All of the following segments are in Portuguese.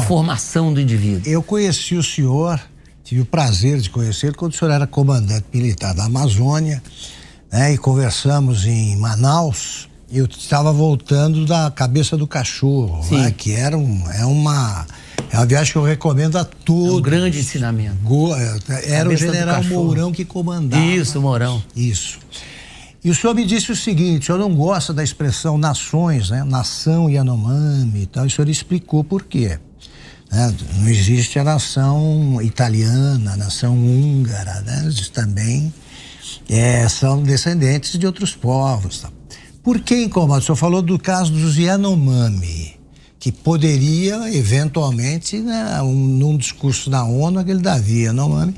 formação do indivíduo. Eu conheci o senhor, tive o prazer de conhecer quando o senhor era comandante militar da Amazônia, né? E conversamos em Manaus. Eu estava voltando da Cabeça do Cachorro, né? Que é uma viagem que eu recomendo a todos. Um grande ensinamento. Era o general Mourão que comandava. Isso, Mourão. Isso. E o senhor me disse o seguinte: o senhor não gosta da expressão nações, né? Nação Yanomami e tal. E o senhor explicou por quê. Né? Não existe a nação italiana, a nação húngara, né? Eles também são descendentes de outros povos. Tá? Por que incomoda? O senhor falou do caso dos Yanomami, que poderia, eventualmente, né, num discurso da ONU, aquele Davi Yanomami,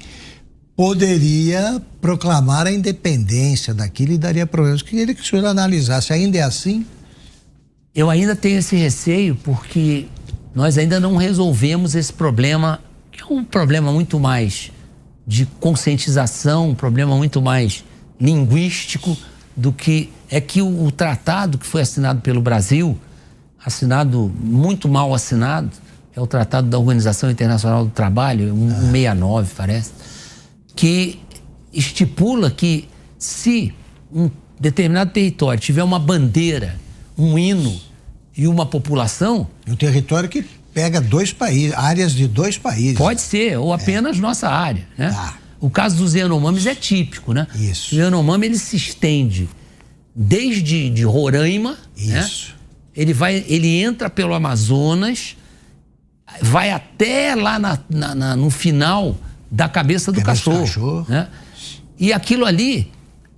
poderia proclamar a independência daquilo e daria problemas. Eu queria que o senhor analisasse. Ainda é assim? Eu ainda tenho esse receio porque nós ainda não resolvemos esse problema, que é um problema muito mais de conscientização, um problema muito mais linguístico do que o tratado que foi assinado pelo Brasil, assinado, muito mal assinado, é o Tratado da Organização Internacional do Trabalho, 169, parece, que estipula que se um determinado território tiver uma bandeira, um hino e uma população... Um território que pega 2 países, áreas de 2 países. Pode ser, ou apenas nossa área, né? O caso dos Yanomamis é típico, né? Isso. O Yanomami, ele se estende desde de Roraima, isso, né? Ele entra pelo Amazonas, vai até lá no final da Cabeça do Cachorro. Né? E aquilo ali,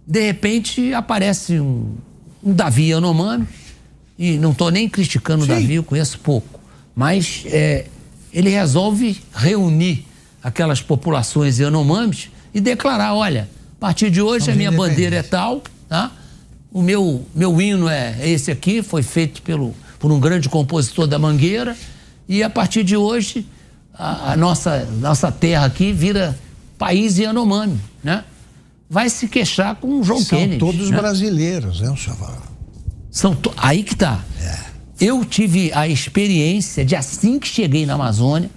de repente, aparece um Davi Yanomami, e não estou nem criticando o Davi, eu conheço pouco, mas ele resolve reunir aquelas populações Yanomamis e declarar: olha, a partir de hoje a minha bandeira é tal, tá? O meu hino é esse aqui, foi feito por um grande compositor da Mangueira, e a partir de hoje a nossa terra aqui vira país Yanomami, né? Vai se queixar com o João Kennedy. São todos brasileiros, né, senhor? Aí que tá. Eu tive a experiência de, assim que cheguei na Amazônia,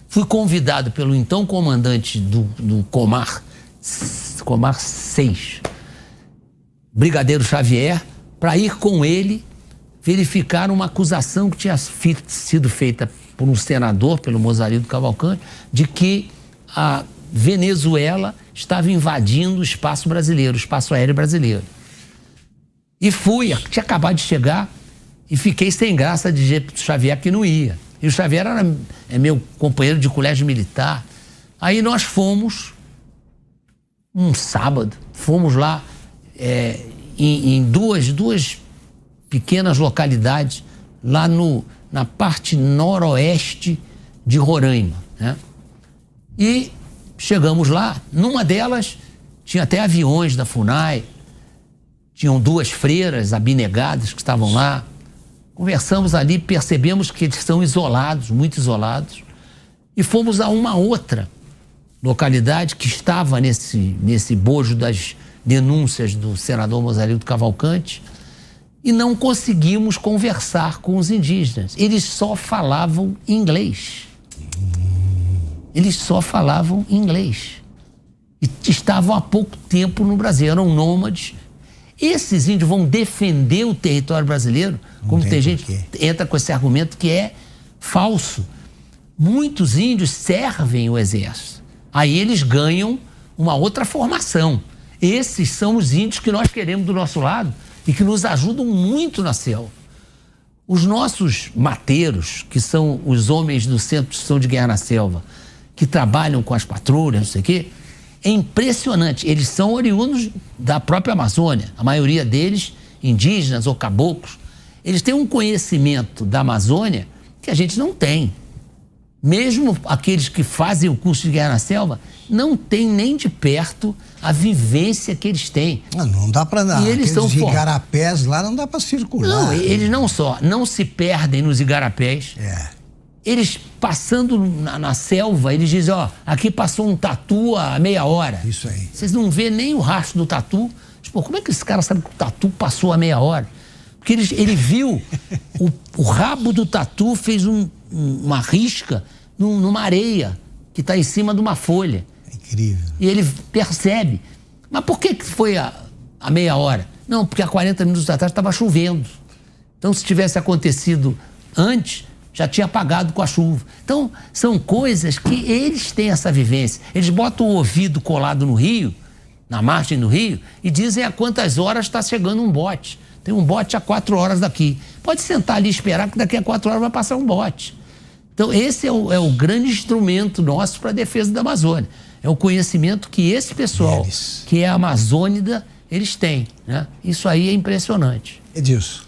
fui convidado pelo então comandante do Comar 6, Brigadeiro Xavier, para ir com ele verificar uma acusação que tinha sido feita por um senador, pelo Mozarildo Cavalcante, de que a Venezuela estava invadindo o espaço brasileiro, o espaço aéreo brasileiro. E tinha acabado de chegar e fiquei sem graça de dizer pro Xavier que não ia. E o Xavier é meu companheiro de colégio militar. Aí nós fomos, um sábado, fomos lá em duas pequenas localidades, lá na parte noroeste de Roraima, né? E chegamos lá, numa delas tinha até aviões da FUNAI, tinham 2 freiras abnegadas que estavam lá. Conversamos ali, percebemos que eles são isolados, muito isolados, e fomos a uma outra localidade que estava nesse bojo das denúncias do senador Mozarildo Cavalcante, e não conseguimos conversar com os indígenas. Eles só falavam inglês. Eles só falavam inglês. E estavam há pouco tempo no Brasil, eram nômades. Esses índios vão defender o território brasileiro, como tem gente que entra com esse argumento que é falso. Muitos índios servem o exército. Aí eles ganham uma outra formação. Esses são os índios que nós queremos do nosso lado e que nos ajudam muito na selva. Os nossos mateiros, que são os homens do Centro de Instrução de Guerra na Selva, que trabalham com as patrulhas, não sei o quê, é impressionante. Eles são oriundos da própria Amazônia, a maioria deles indígenas ou caboclos. Eles têm um conhecimento da Amazônia que a gente não tem. Mesmo aqueles que fazem o curso de Guerra na Selva não têm nem de perto a vivência que eles têm. Não dá para dar. Aqueles igarapés lá não dá para circular. Não, eles não se perdem nos igarapés. Eles passando na selva, eles dizem, ó, aqui passou um tatu há meia hora. Isso aí. Vocês não vê nem o rastro do tatu. Pô, como é que esse cara sabe que o tatu passou há meia hora? Porque ele viu o rabo do tatu fez uma risca numa areia que está em cima de uma folha. É incrível. E ele percebe. Mas por que foi a meia hora? Não, porque há 40 minutos atrás estava chovendo. Então, se tivesse acontecido antes, já tinha apagado com a chuva. Então, são coisas que eles têm essa vivência. Eles botam o ouvido colado no rio, na margem do rio, e dizem a quantas horas está chegando um bote. Tem um bote a 4 horas daqui. Pode sentar ali e esperar que daqui a 4 horas vai passar um bote. Então, esse é o grande instrumento nosso para a defesa da Amazônia. É o conhecimento que esse pessoal, que é amazônida, eles têm, né? Isso aí é impressionante. Edilson.